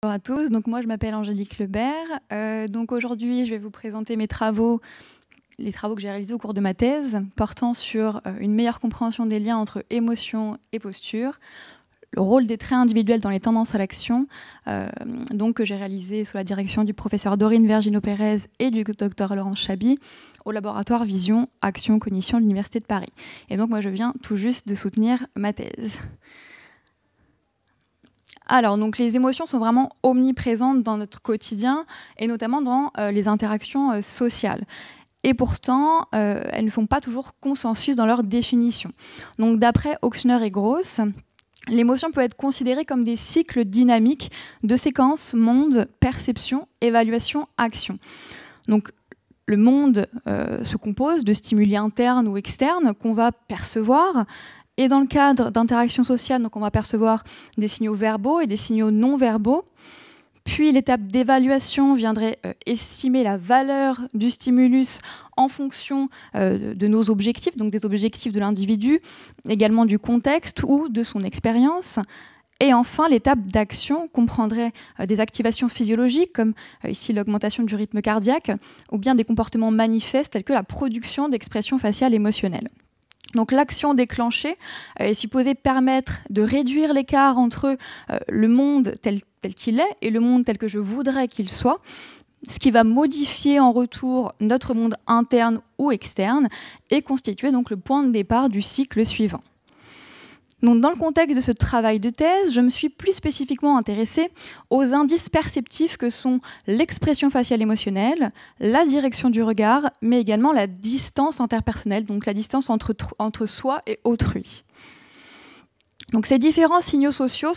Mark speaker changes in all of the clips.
Speaker 1: Bonjour à tous, donc moi je m'appelle Angélique Lebert. Donc aujourd'hui je vais vous présenter les travaux que j'ai réalisés au cours de ma thèse, portant sur une meilleure compréhension des liens entre émotion et posture, le rôle des traits individuels dans les tendances à l'action, donc que j'ai réalisé sous la direction du professeur Dorine Vergino-Pérez et du docteur Laurence Chaby au laboratoire Vision, Action, Cognition de l'Université de Paris. Et donc moi je viens tout juste de soutenir ma thèse. Alors, donc, les émotions sont vraiment omniprésentes dans notre quotidien et notamment dans les interactions sociales. Et pourtant, elles ne font pas toujours consensus dans leur définition. Donc, d'après Ochsner et Gross, l'émotion peut être considérée comme des cycles dynamiques de séquences, monde, perception, évaluation, action. Donc, le monde se compose de stimuli internes ou externes qu'on va percevoir. Et dans le cadre d'interactions sociales, donc on va percevoir des signaux verbaux et des signaux non verbaux. Puis l'étape d'évaluation viendrait estimer la valeur du stimulus en fonction de nos objectifs, donc des objectifs de l'individu, également du contexte ou de son expérience. Et enfin, l'étape d'action comprendrait des activations physiologiques, comme ici l'augmentation du rythme cardiaque, ou bien des comportements manifestes tels que la production d'expressions faciales émotionnelles. Donc l'action déclenchée est supposée permettre de réduire l'écart entre le monde tel qu'il est et le monde tel que je voudrais qu'il soit, ce qui va modifier en retour notre monde interne ou externe et constituer donc le point de départ du cycle suivant. Donc, dans le contexte de ce travail de thèse, je me suis plus spécifiquement intéressée aux indices perceptifs que sont l'expression faciale émotionnelle, la direction du regard, mais également la distance interpersonnelle, donc la distance entre soi et autrui. Donc, ces différents signaux sociaux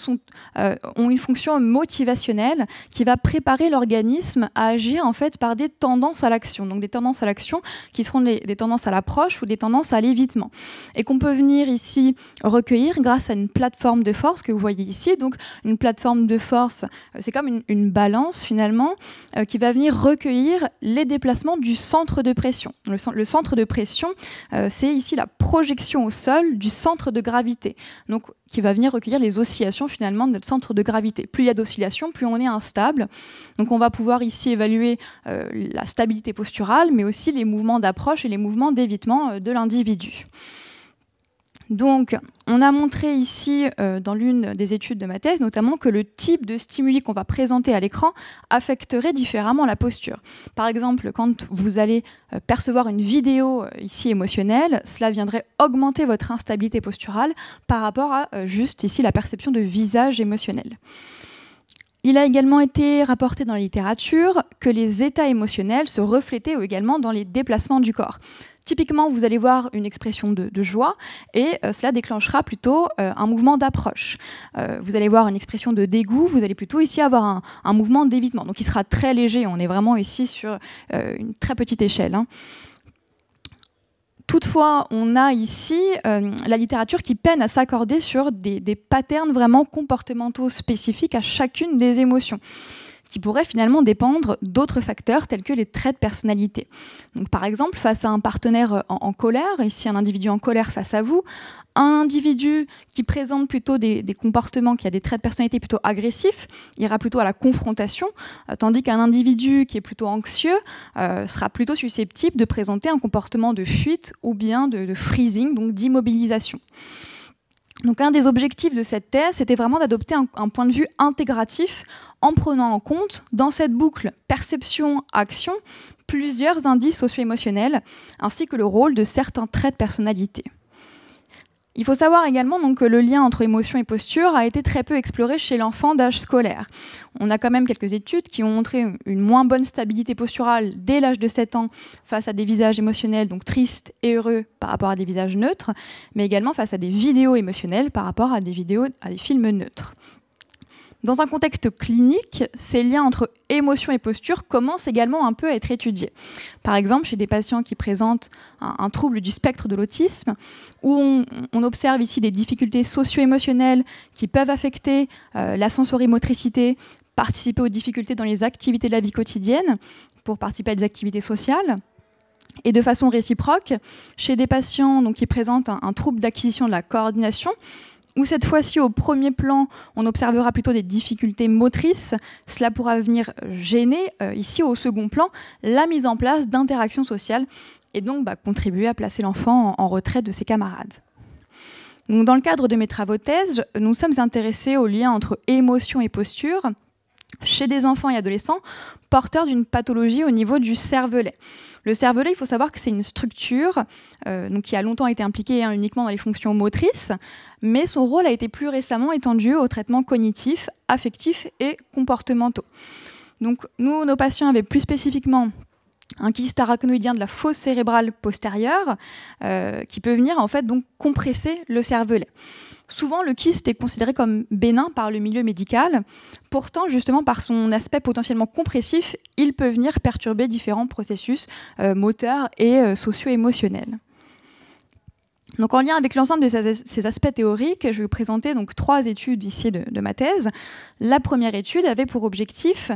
Speaker 1: ont une fonction motivationnelle qui va préparer l'organisme à agir en fait par des tendances à l'action. Donc des tendances à l'action qui seront des tendances à l'approche ou des tendances à l'évitement. Et qu'on peut venir ici recueillir grâce à une plateforme de force que vous voyez ici. Donc une plateforme de force, c'est comme une balance finalement qui va venir recueillir les déplacements du centre de pression. Le centre de pression, c'est ici la projection au sol du centre de gravité. Donc qui va venir recueillir les oscillations finalement de notre centre de gravité. Plus il y a d'oscillations, plus on est instable. Donc on va pouvoir ici évaluer la stabilité posturale, mais aussi les mouvements d'approche et les mouvements d'évitement de l'individu. Donc, on a montré ici, dans l'une des études de ma thèse, notamment que le type de stimuli qu'on va présenter à l'écran affecterait différemment la posture. Par exemple, quand vous allez percevoir une vidéo ici émotionnelle, cela viendrait augmenter votre instabilité posturale par rapport à juste ici la perception de visage émotionnel. Il a également été rapporté dans la littérature que les états émotionnels se reflétaient également dans les déplacements du corps. Typiquement, vous allez voir une expression de joie et cela déclenchera plutôt un mouvement d'approche. Vous allez voir une expression de dégoût, vous allez plutôt ici avoir un mouvement d'évitement. Donc il sera très léger, on est vraiment ici sur une très petite échelle. Toutefois, on a ici la littérature qui peine à s'accorder sur des patterns vraiment comportementaux spécifiques à chacune des émotions, qui pourraient finalement dépendre d'autres facteurs tels que les traits de personnalité. Donc, par exemple, face à un partenaire en colère, ici un individu en colère face à vous, un individu qui présente plutôt des comportements, qui a des traits de personnalité plutôt agressifs, ira plutôt à la confrontation, tandis qu'un individu qui est plutôt anxieux sera plutôt susceptible de présenter un comportement de fuite ou bien de freezing, donc d'immobilisation. Donc un des objectifs de cette thèse, c'était vraiment d'adopter un point de vue intégratif en prenant en compte, dans cette boucle perception-action, plusieurs indices socio-émotionnels, ainsi que le rôle de certains traits de personnalité. Il faut savoir également donc, que le lien entre émotion et posture a été très peu exploré chez l'enfant d'âge scolaire. On a quand même quelques études qui ont montré une moins bonne stabilité posturale dès l'âge de 7 ans face à des visages émotionnels donc tristes et heureux par rapport à des visages neutres, mais également face à des vidéos émotionnelles par rapport à des films neutres. Dans un contexte clinique, ces liens entre émotion et posture commencent également un peu à être étudiés. Par exemple, chez des patients qui présentent un trouble du spectre de l'autisme, où on observe ici des difficultés socio-émotionnelles qui peuvent affecter la sensorimotricité, participer aux difficultés dans les activités de la vie quotidienne, pour participer à des activités sociales. Et de façon réciproque, chez des patients donc, qui présentent un trouble d'acquisition de la coordination, où cette fois-ci, au premier plan, on observera plutôt des difficultés motrices. Cela pourra venir gêner, ici au second plan, la mise en place d'interactions sociales et donc contribuer à placer l'enfant en retrait de ses camarades. Donc, dans le cadre de mes travaux de thèse, nous sommes intéressés au lien entre émotion et posture chez des enfants et adolescents porteurs d'une pathologie au niveau du cervelet. Le cervelet, il faut savoir que c'est une structure qui a longtemps été impliquée uniquement dans les fonctions motrices, mais son rôle a été plus récemment étendu aux traitements cognitifs, affectifs et comportementaux. Donc, nos patients avaient plus spécifiquement un kyste arachnoïdien de la fosse cérébrale postérieure qui peut venir en fait donc compresser le cervelet. Souvent, le kyste est considéré comme bénin par le milieu médical. Pourtant, justement, par son aspect potentiellement compressif, il peut venir perturber différents processus moteurs et socio-émotionnels. Donc, en lien avec l'ensemble de ces aspects théoriques, je vais vous présenter donc 3 études ici de ma thèse. La première étude avait pour objectif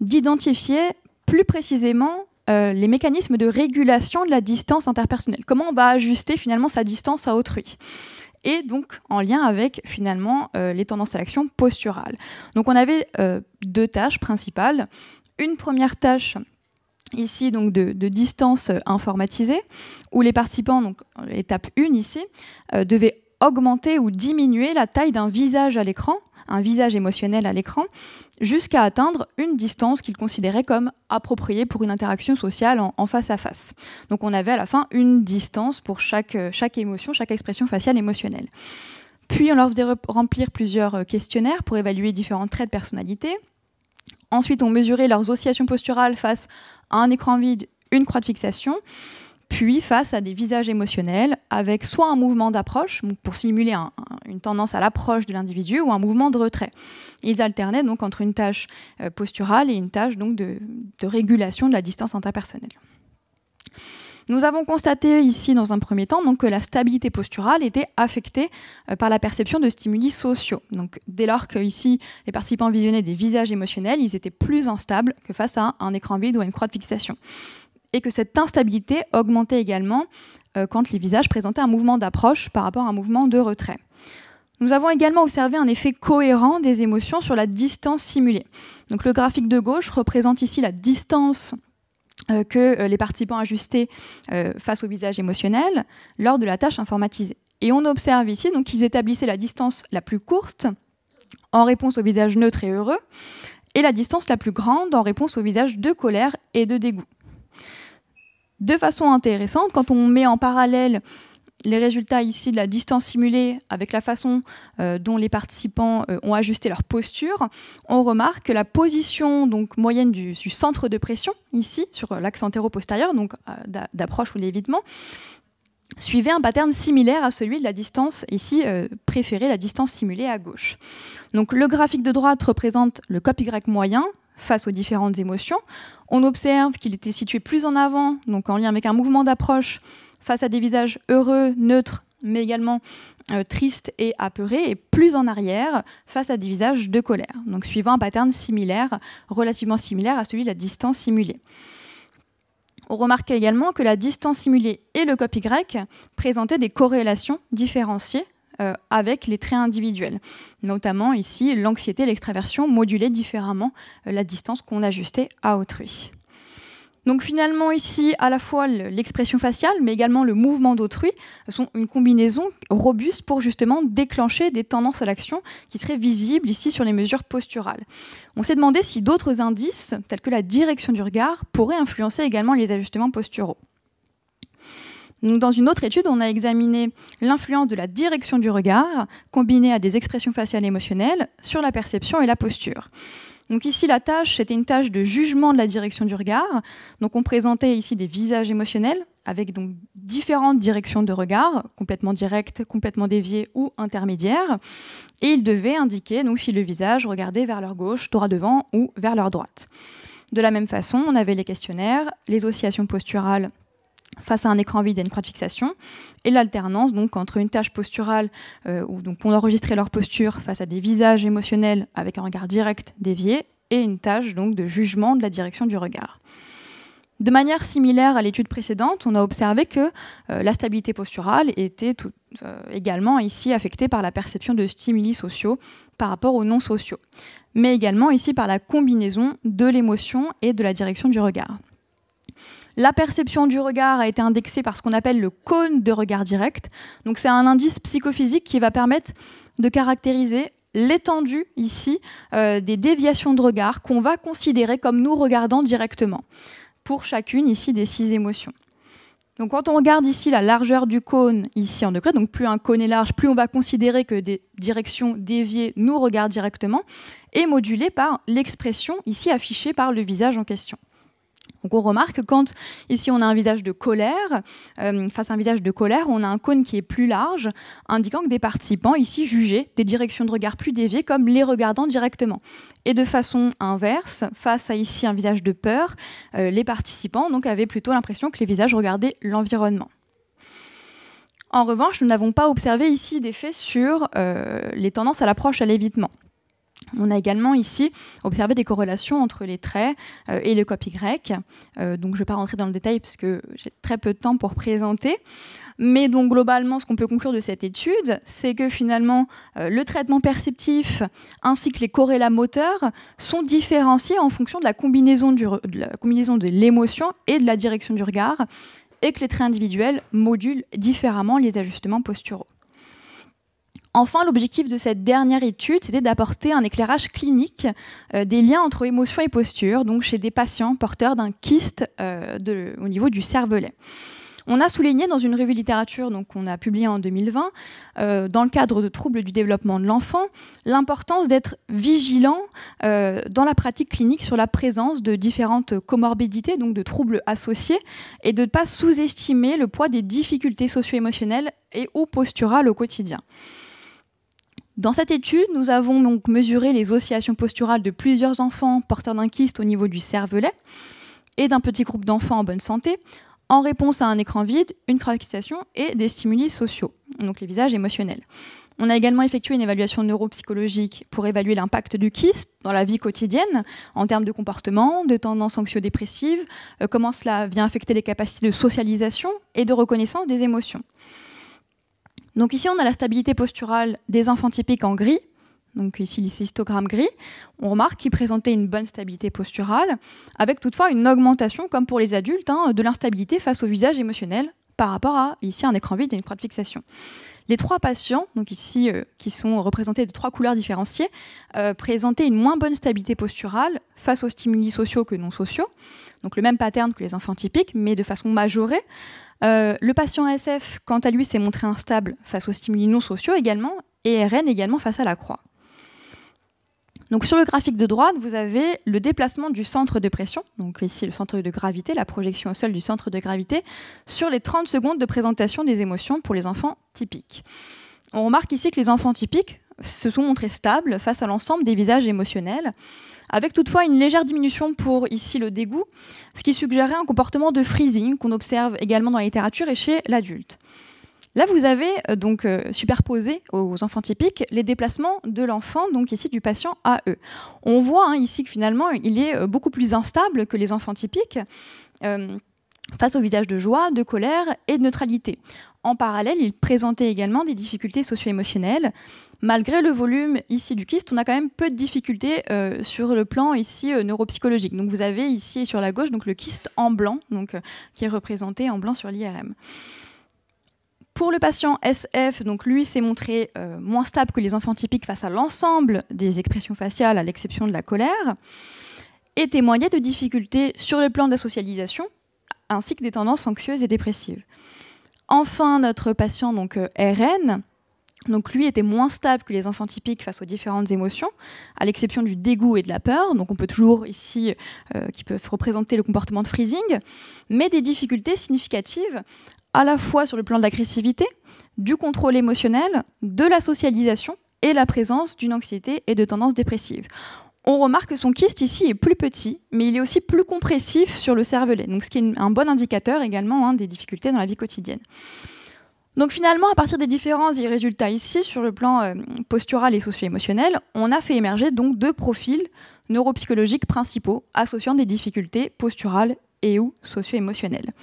Speaker 1: d'identifier plus précisément les mécanismes de régulation de la distance interpersonnelle. Comment on va ajuster finalement sa distance à autrui ? Et donc en lien avec finalement les tendances à l'action posturale. Donc on avait 2 tâches principales. Une première tâche ici donc de distance informatisée, où les participants, donc l'étape 1 ici, devaient augmenter ou diminuer la taille d'un visage à l'écran, un visage émotionnel à l'écran, jusqu'à atteindre une distance qu'ils considéraient comme appropriée pour une interaction sociale en face à face. Donc on avait à la fin une distance pour chaque émotion, chaque expression faciale émotionnelle. Puis on leur faisait remplir plusieurs questionnaires pour évaluer différents traits de personnalité. Ensuite on mesurait leurs oscillations posturales face à un écran vide, une croix de fixation, puis face à des visages émotionnels avec soit un mouvement d'approche pour simuler une tendance à l'approche de l'individu ou un mouvement de retrait. Ils alternaient donc entre une tâche posturale et une tâche donc de régulation de la distance interpersonnelle. Nous avons constaté ici dans un premier temps donc, que la stabilité posturale était affectée par la perception de stimuli sociaux. Donc, dès lors que ici les participants visionnaient des visages émotionnels, ils étaient plus instables que face à un écran vide ou à une croix de fixation. Et que cette instabilité augmentait également quand les visages présentaient un mouvement d'approche par rapport à un mouvement de retrait. Nous avons également observé un effet cohérent des émotions sur la distance simulée. Donc, le graphique de gauche représente ici la distance que les participants ajustaient face au visage émotionnel lors de la tâche informatisée. Et on observe ici donc, qu'ils établissaient la distance la plus courte en réponse au visage neutre et heureux et la distance la plus grande en réponse au visage de colère et de dégoût. De façon intéressante, quand on met en parallèle les résultats ici de la distance simulée avec la façon dont les participants ont ajusté leur posture, on remarque que la position donc, moyenne du centre de pression, ici, sur l'axe antéro-postérieur, donc d'approche ou d'évitement, suivait un pattern similaire à celui de la distance, ici préférée, la distance simulée à gauche. Donc le graphique de droite représente le COP-Y moyen, face aux différentes émotions. On observe qu'il était situé plus en avant, donc en lien avec un mouvement d'approche face à des visages heureux, neutres, mais également tristes et apeurés, et plus en arrière face à des visages de colère, donc suivant un pattern similaire, relativement similaire à celui de la distance simulée. On remarquait également que la distance simulée et le COP-Y présentaient des corrélations différenciées avec les traits individuels. Notamment ici, l'anxiété et l'extraversion modulaient différemment la distance qu'on ajustait à autrui. Donc finalement ici, à la fois l'expression faciale, mais également le mouvement d'autrui sont une combinaison robuste pour justement déclencher des tendances à l'action qui seraient visibles ici sur les mesures posturales. On s'est demandé si d'autres indices, tels que la direction du regard, pourraient influencer également les ajustements posturaux. Donc, dans une autre étude, on a examiné l'influence de la direction du regard, combinée à des expressions faciales émotionnelles, sur la perception et la posture. Donc ici, la tâche, c'était une tâche de jugement de la direction du regard. Donc on présentait ici des visages émotionnels avec donc différentes directions de regard, complètement directes, complètement déviées ou intermédiaires. Et ils devaient indiquer donc, si le visage regardait vers leur gauche, droit devant ou vers leur droite. De la même façon, on avait les questionnaires, les oscillations posturales face à un écran vide et une croix de fixation, et l'alternance donc entre une tâche posturale où donc on enregistrait leur posture face à des visages émotionnels avec un regard direct dévié et une tâche donc de jugement de la direction du regard. De manière similaire à l'étude précédente, on a observé que la stabilité posturale était également ici affectée par la perception de stimuli sociaux par rapport aux non sociaux, mais également ici par la combinaison de l'émotion et de la direction du regard. La perception du regard a été indexée par ce qu'on appelle le cône de regard direct. Donc c'est un indice psychophysique qui va permettre de caractériser l'étendue ici des déviations de regard qu'on va considérer comme nous regardant directement pour chacune ici des 6 émotions. Donc quand on regarde ici la largeur du cône ici en degrés, donc plus un cône est large, plus on va considérer que des directions déviées nous regardent directement, et modulée par l'expression ici affichée par le visage en question. Donc on remarque que quand ici on a un visage de colère, face à un visage de colère, on a un cône qui est plus large, indiquant que des participants ici jugeaient des directions de regard plus déviées comme les regardant directement. Et de façon inverse, face à ici un visage de peur, les participants donc, avaient plutôt l'impression que les visages regardaient l'environnement. En revanche, nous n'avons pas observé ici d'effet sur les tendances à l'approche à l'évitement. On a également ici observé des corrélations entre les traits et le COP-Y. Donc je ne vais pas rentrer dans le détail parce que j'ai très peu de temps pour présenter. Mais donc globalement, ce qu'on peut conclure de cette étude, c'est que finalement, le traitement perceptif ainsi que les corrélats moteurs sont différenciés en fonction de la combinaison de l'émotion et de la direction du regard, et que les traits individuels modulent différemment les ajustements posturaux. Enfin, l'objectif de cette dernière étude, c'était d'apporter un éclairage clinique des liens entre émotion et posture, donc chez des patients porteurs d'un kyste au niveau du cervelet. On a souligné dans une revue littérature qu'on a publiée en 2020, dans le cadre de troubles du développement de l'enfant, l'importance d'être vigilant dans la pratique clinique sur la présence de différentes comorbidités, donc de troubles associés, et de ne pas sous-estimer le poids des difficultés socio-émotionnelles et ou posturales au quotidien. Dans cette étude, nous avons donc mesuré les oscillations posturales de plusieurs enfants porteurs d'un kyste au niveau du cervelet et d'un petit groupe d'enfants en bonne santé, en réponse à un écran vide, une fixation et des stimuli sociaux, donc les visages émotionnels. On a également effectué une évaluation neuropsychologique pour évaluer l'impact du kyste dans la vie quotidienne, en termes de comportement, de tendances anxio-dépressives, comment cela vient affecter les capacités de socialisation et de reconnaissance des émotions. Donc ici, on a la stabilité posturale des enfants typiques en gris, donc ici l'histogramme gris. On remarque qu'ils présentaient une bonne stabilité posturale, avec toutefois une augmentation, comme pour les adultes, de l'instabilité face au visage émotionnel par rapport à ici un écran vide et une croix de fixation. Les 3 patients, donc ici, qui sont représentés de 3 couleurs différenciées, présentaient une moins bonne stabilité posturale face aux stimuli sociaux que non sociaux. Donc le même pattern que les enfants typiques, mais de façon majorée. Le patient SF, quant à lui, s'est montré instable face aux stimuli non sociaux également, et RN également face à la croix. Donc sur le graphique de droite, vous avez le déplacement du centre de pression, donc ici le centre de gravité, la projection au sol du centre de gravité, sur les 30 secondes de présentation des émotions pour les enfants typiques. On remarque ici que les enfants typiques se sont montrés stables face à l'ensemble des visages émotionnels, avec toutefois une légère diminution pour ici le dégoût, ce qui suggérait un comportement de freezing qu'on observe également dans la littérature et chez l'adulte. Là, vous avez donc superposé aux enfants typiques les déplacements de l'enfant, donc ici du patient AE. On voit ici que finalement, il est beaucoup plus instable que les enfants typiques face au visage de joie, de colère et de neutralité. En parallèle, il présentait également des difficultés socio-émotionnelles. Malgré le volume ici du kyste, on a quand même peu de difficultés sur le plan ici neuropsychologique. Donc vous avez ici sur la gauche donc le kyste en blanc, donc qui est représenté en blanc sur l'IRM. Pour le patient SF, donc lui s'est montré moins stable que les enfants typiques face à l'ensemble des expressions faciales, à l'exception de la colère, et témoignait de difficultés sur le plan de la socialisation, ainsi que des tendances anxieuses et dépressives. Enfin, notre patient donc RN, donc lui était moins stable que les enfants typiques face aux différentes émotions, à l'exception du dégoût et de la peur. Donc on peut toujours ici, qui peuvent représenter le comportement de freezing, mais des difficultés significatives à la fois sur le plan de l'agressivité, du contrôle émotionnel, de la socialisation et la présence d'une anxiété et de tendances dépressives. On remarque que son kyste ici est plus petit, mais il est aussi plus compressif sur le cervelet, donc ce qui est un bon indicateur également des difficultés dans la vie quotidienne. Donc finalement, à partir des différents résultats ici, sur le plan postural et socio-émotionnel, on a fait émerger donc 2 profils neuropsychologiques principaux associant des difficultés posturales et ou socio-émotionnelles.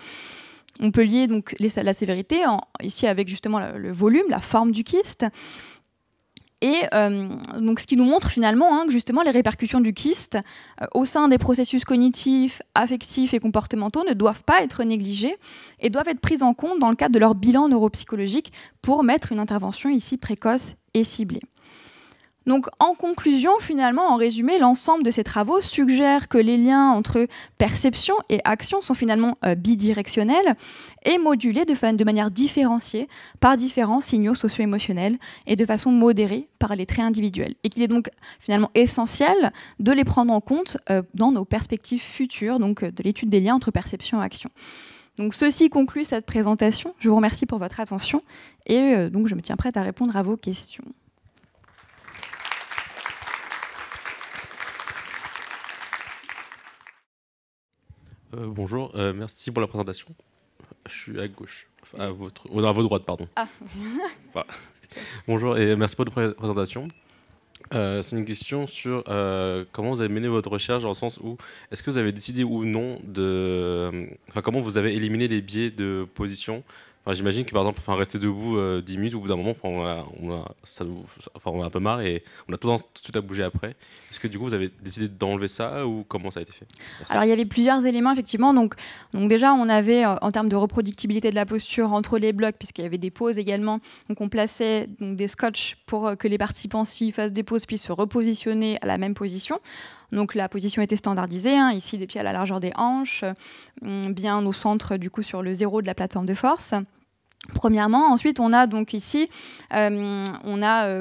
Speaker 1: On peut lier donc la sévérité ici avec justement le volume, la forme du kyste. Et donc, ce qui nous montre finalement que justement les répercussions du kyste au sein des processus cognitifs, affectifs et comportementaux ne doivent pas être négligés et doivent être prises en compte dans le cadre de leur bilan neuropsychologique pour mettre une intervention ici précoce et ciblée. Donc, en conclusion, finalement, en résumé, l'ensemble de ces travaux suggère que les liens entre perception et action sont finalement bidirectionnels et modulés de manière différenciée par différents signaux socio-émotionnels et de façon modérée par les traits individuels. Et qu'il est donc finalement essentiel de les prendre en compte dans nos perspectives futures, donc de l'étude des liens entre perception et action. Donc, ceci conclut cette présentation. Je vous remercie pour votre attention et donc je me tiens prête à répondre à vos questions.
Speaker 2: Bonjour, merci pour la présentation. Je suis à gauche, à votre droite, pardon. Ah. Voilà. Bonjour et merci pour votre présentation. C'est une question sur comment vous avez mené votre recherche, dans le sens où est-ce que vous avez décidé ou non comment vous avez éliminé les biais de position. J'imagine que par exemple, rester debout 10 minutes, au bout d'un moment, on a un peu marre et on a tendance tout de suite à bouger après. Est-ce que du coup, vous avez décidé d'enlever ça ou comment ça a été fait? Merci.
Speaker 1: Alors, il y avait plusieurs éléments, effectivement. Donc déjà, on avait, en termes de reproductibilité de la posture entre les blocs, puisqu'il y avait des pauses également, donc on plaçait des scotch pour que les participants, s'ils fassent des pauses, puissent se repositionner à la même position. Donc la position était standardisée, ici des pieds à la largeur des hanches, bien au centre du coup sur le zéro de la plateforme de force. Premièrement, ensuite on a donc ici,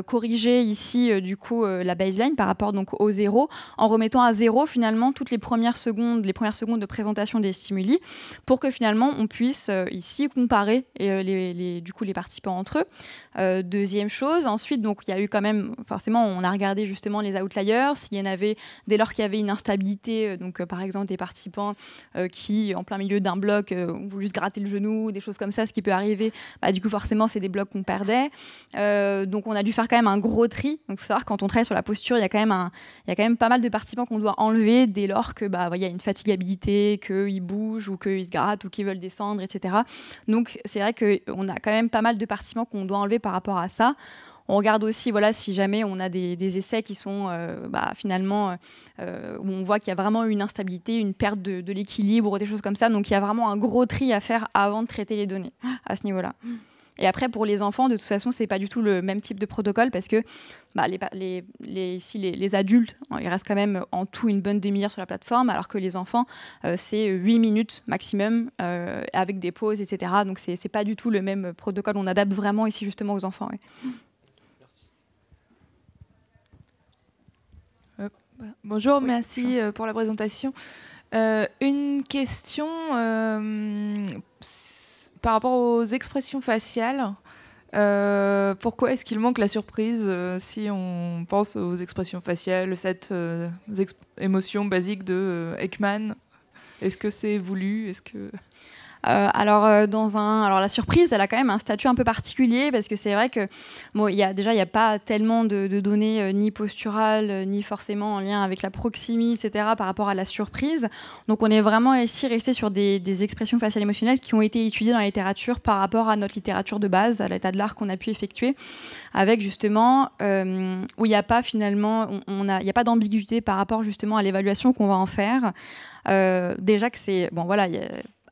Speaker 1: corrigé ici du coup la baseline par rapport donc au zéro, en remettant à zéro finalement toutes les premières secondes de présentation des stimuli, pour que finalement on puisse ici comparer du coup les participants entre eux. Deuxième chose, ensuite donc il y a eu quand même forcément, on a regardé justement les outliers, s'il y en avait dès lors qu'il y avait une instabilité, donc par exemple des participants qui en plein milieu d'un bloc ont voulu se gratter le genou, des choses comme ça, ce qui peut arriver. Du coup, forcément, c'est des blocs qu'on perdait. Donc, on a dû faire quand même un gros tri. Donc, il faut savoir que quand on travaille sur la posture, il y a quand même pas mal de participants qu'on doit enlever dès lors que, il y a une fatigabilité, qu'ils bougent ou qu'ils se grattent ou qu'ils veulent descendre, etc. Donc, c'est vrai qu'on a quand même pas mal de participants qu'on doit enlever par rapport à ça. On regarde aussi si jamais on a des essais qui sont finalement où on voit qu'il y a vraiment une instabilité, une perte de l'équilibre ou des choses comme ça. Donc il y a vraiment un gros tri à faire avant de traiter les données à ce niveau-là. Et après, pour les enfants, de toute façon, c'est pas du tout le même type de protocole parce que les adultes, ils restent quand même en tout une bonne demi-heure sur la plateforme, alors que les enfants, c'est 8 minutes maximum avec des pauses, etc. Donc c'est pas du tout le même protocole. On adapte vraiment ici justement aux enfants. Ouais.
Speaker 3: Bonjour, merci pour la présentation. Une question par rapport aux expressions faciales. Pourquoi est-ce qu'il manque la surprise si on pense aux expressions faciales, cette émotion basique de Ekman? Est-ce que c'est voulu? Est-ce que...
Speaker 1: Alors la surprise, elle a quand même un statut un peu particulier parce que c'est vrai que il y a pas tellement de données ni posturales ni forcément en lien avec la proximie, etc. par rapport à la surprise. Donc on est vraiment ici resté sur des expressions faciales émotionnelles qui ont été étudiées dans la littérature par rapport à notre littérature de base, à l'état de l'art qu'on a pu effectuer, avec justement où il n'y a pas finalement, il n'y a pas d'ambiguïté par rapport justement à l'évaluation qu'on va en faire. Déjà que c'est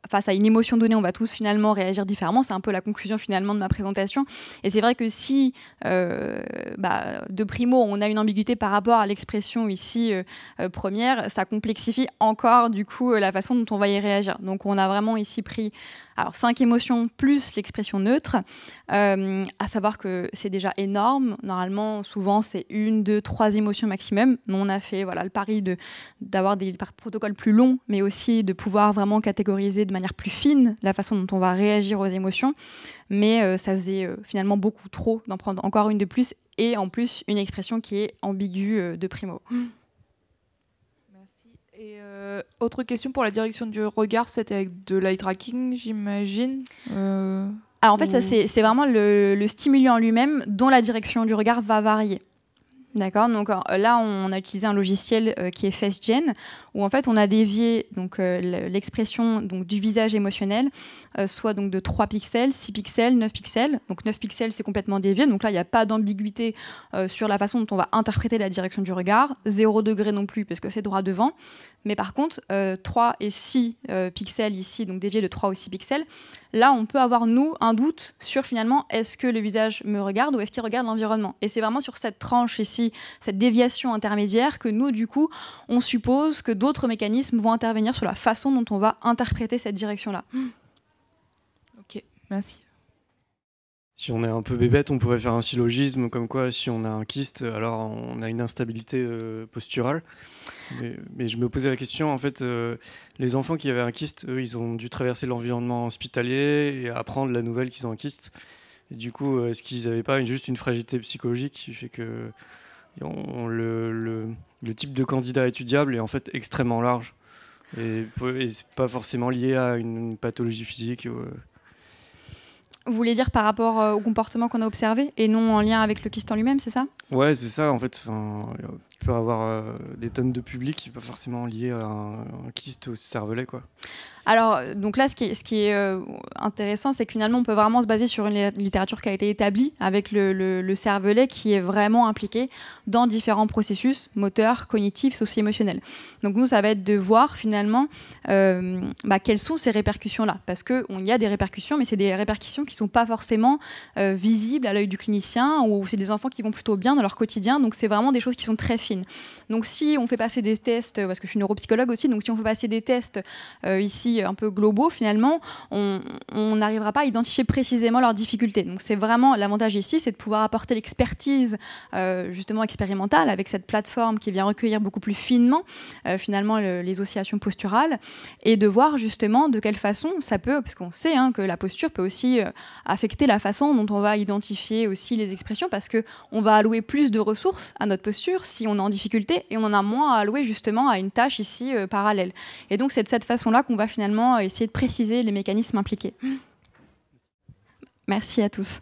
Speaker 1: face à une émotion donnée, on va tous finalement réagir différemment. C'est un peu la conclusion finalement de ma présentation. Et c'est vrai que si, de primo, on a une ambiguïté par rapport à l'expression ici première, ça complexifie encore du coup la façon dont on va y réagir. Donc on a vraiment ici pris 5 émotions plus l'expression neutre, à savoir que c'est déjà énorme. Normalement, souvent, c'est 1, 2, 3 émotions maximum. Nous, on a fait le pari d'avoir des protocoles plus longs, mais aussi de pouvoir vraiment catégoriser de manière plus fine la façon dont on va réagir aux émotions. Mais ça faisait finalement beaucoup trop d'en prendre encore une de plus, et en plus, une expression qui est ambiguë de primo.
Speaker 3: Et autre question pour la direction du regard, c'était avec de l'eye tracking, j'imagine.
Speaker 1: Alors en fait, ça c'est vraiment le stimuli en lui-même dont la direction du regard va varier. D'accord, donc là on a utilisé un logiciel qui est FaceGen, où en fait on a dévié l'expression du visage émotionnel, soit donc de 3 pixels, 6 pixels, 9 pixels. Donc 9 pixels c'est complètement dévié, donc là il n'y a pas d'ambiguïté sur la façon dont on va interpréter la direction du regard, 0 degré non plus parce que c'est droit devant, mais par contre 3 et 6 pixels ici, donc dévié de 3 ou 6 pixels, là on peut avoir nous un doute sur finalement est-ce que le visage me regarde ou est-ce qu'il regarde l'environnement. Et c'est vraiment sur cette tranche ici, cette déviation intermédiaire, que nous, du coup, on suppose que d'autres mécanismes vont intervenir sur la façon dont on va interpréter cette direction-là.
Speaker 3: Ok, merci.
Speaker 4: Si on est un peu bébête, on pourrait faire un syllogisme comme quoi si on a un kyste, alors on a une instabilité posturale. Mais je me posais la question, en fait, les enfants qui avaient un kyste, eux, ils ont dû traverser l'environnement hospitalier et apprendre la nouvelle qu'ils ont un kyste. Et du coup, est-ce qu'ils n'avaient pas juste une fragilité psychologique qui fait que le type de candidat étudiable est en fait extrêmement large et c'est pas forcément lié à une pathologie physique.
Speaker 1: Vous voulez dire par rapport au comportement qu'on a observé et non en lien avec le kyste en lui-même, c'est ça?
Speaker 4: Ouais, c'est ça en fait. Tu peux avoir des tonnes de public qui n'est pas forcément lié à un kyste au cervelet, quoi.
Speaker 1: Alors, donc là, ce qui est intéressant, c'est que finalement, on peut vraiment se baser sur une littérature qui a été établie avec le cervelet qui est vraiment impliqué dans différents processus moteurs, cognitifs, socio-émotionnels. Donc nous, ça va être de voir finalement quelles sont ces répercussions-là. Parce qu'il y a des répercussions, mais c'est des répercussions qui ne sont pas forcément visibles à l'œil du clinicien, ou c'est des enfants qui vont plutôt bien dans leur quotidien. Donc c'est vraiment des choses qui sont très fines. Donc si on fait passer des tests, parce que je suis neuropsychologue aussi, donc si on fait passer des tests ici un peu globaux, finalement, on n'arrivera pas à identifier précisément leurs difficultés. Donc c'est vraiment l'avantage ici, c'est de pouvoir apporter l'expertise justement expérimentale avec cette plateforme qui vient recueillir beaucoup plus finement finalement les oscillations posturales et de voir justement de quelle façon ça peut, parce qu'on sait que la posture peut aussi affecter la façon dont on va identifier aussi les expressions, parce qu'on va allouer plus de ressources à notre posture si on est en difficulté et on en a moins à allouer justement à une tâche ici parallèle. Et donc c'est de cette façon-là qu'on va finalement essayer de préciser les mécanismes impliqués. Merci à tous.